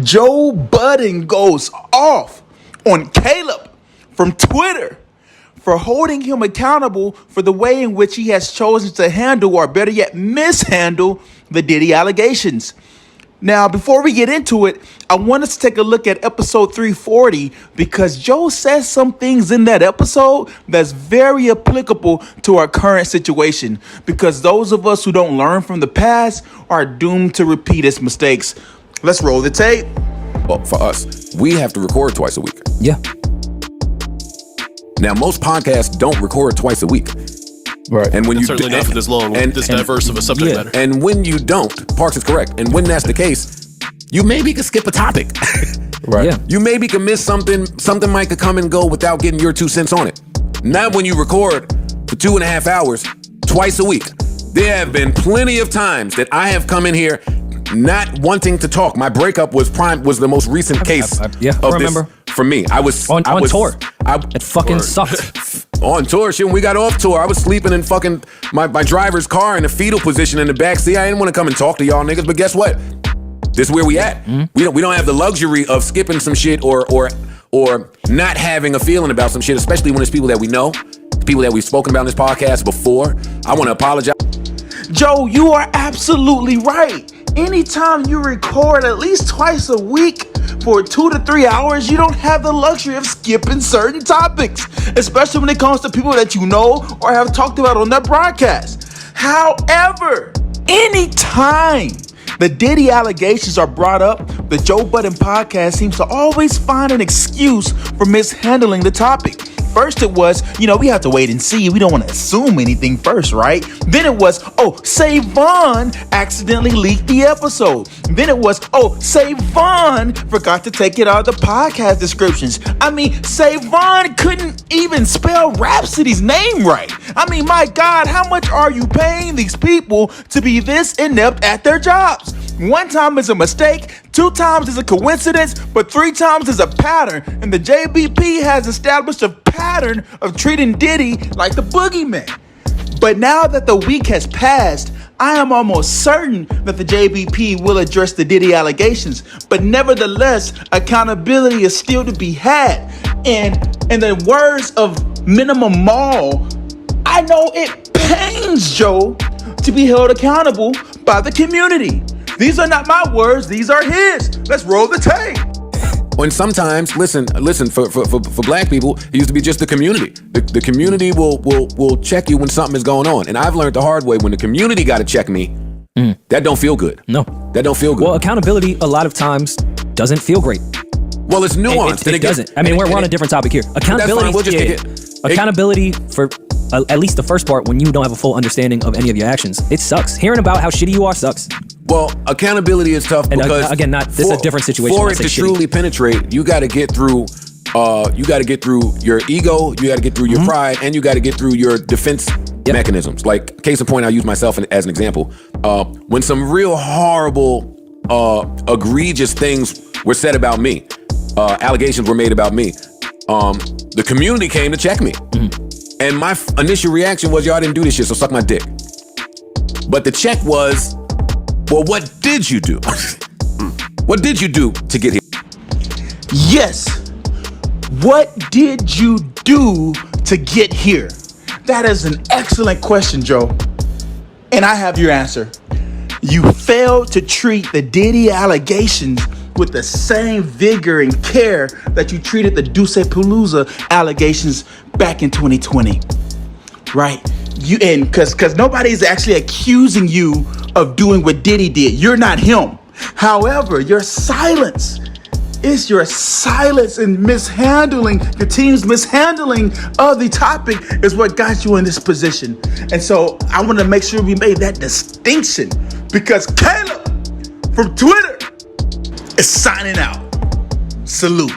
Joe Budden goes off on Caleb from Twitter for holding him accountable for the way in which he has chosen to handle, or better yet, mishandle the Diddy allegations. Now, before we get into it, I want us to take a look at episode 340 because Joe says some things in that episode that's very applicable to our current situation, because those of us who don't learn from the past are doomed to repeat its mistakes. Let's roll the tape. Well, for us, we have to record twice a week. Yeah. Now, most podcasts don't record twice a week. Right. And when you certainly not for this long, this diverse of a subject matter. And when you don't, Parks is correct. And when that's the case, you maybe could skip a topic. Right. Yeah. You maybe could miss something. Something might could come and go without getting your 2 cents on it. Not when you record for 2.5 hours, twice a week. There have been plenty of times that I have come in here not wanting to talk. My breakup was the most recent case. I remember. This for me. I was on tour. It fucking sucked. On tour, shit. When we got off tour, I was sleeping in fucking my driver's car in a fetal position in the back seat. I didn't want to come and talk to y'all niggas, but guess what? This is where we at. Mm-hmm. We don't have the luxury of skipping some shit or not having a feeling about some shit, especially when it's people that we know, people that we've spoken about in this podcast before. I want to apologize. Joe, you are absolutely right. Anytime you record at least twice a week for 2 to 3 hours, you don't have the luxury of skipping certain topics, especially when it comes to people that you know or have talked about on that broadcast. However, anytime the Diddy allegations are brought up, the Joe Budden podcast seems to always find an excuse for mishandling the topic. First it was, we have to wait and see. We don't want to assume anything first, right? Then it was, Savon accidentally leaked the episode. Then it was, Savon forgot to take it out of the podcast descriptions. Savon couldn't even spell Rhapsody's name right. My God, how much are you paying these people to be this inept at their jobs? 1 time is a mistake, 2 times is a coincidence, but 3 times is a pattern. And the JBP has established a pattern of treating Diddy like the boogeyman. But now that the week has passed, I am almost certain that the JBP will address the Diddy allegations. But nevertheless, accountability is still to be had. And in the words of Minimum Mall, I know it pains Joe to be held accountable by the community. These are not my words, these are his. Let's roll the tape. And sometimes, listen, for black people, it used to be just the community. The community will check you when something is going on. And I've learned the hard way, when the community got to check me, that don't feel good. No. That don't feel good. Well, accountability a lot of times doesn't feel great. Well, it's nuanced. It doesn't. We're on a different topic here. Accountability, we'll just kick it. Accountability for at least the first part, when you don't have a full understanding of any of your actions, it sucks. Hearing about how shitty you are sucks. Well, accountability is tough because again, this is a different situation. For it to truly penetrate, you got to get through. You got to get through your ego. You got to get through your pride, and you got to get through your defense mechanisms. Like, case in point, I'll use myself as an example. When some real horrible, egregious things were said about me, allegations were made about me, the community came to check me. And my initial reaction was, y'all didn't do this shit, so suck my dick. But the check was, well, what did you do? What did you do to get here? Yes. What did you do to get here? That is an excellent question, Joe. And I have your answer. You failed to treat the Diddy allegations with the same vigor and care that you treated the Deucepalooza allegations back in 2020. Right? Because nobody's actually accusing you of doing what Diddy did. You're not him. However, your silence and mishandling, the team's mishandling of the topic is what got you in this position. And so I want to make sure we made that distinction, because Caleb from Twitter is signing out. Salute.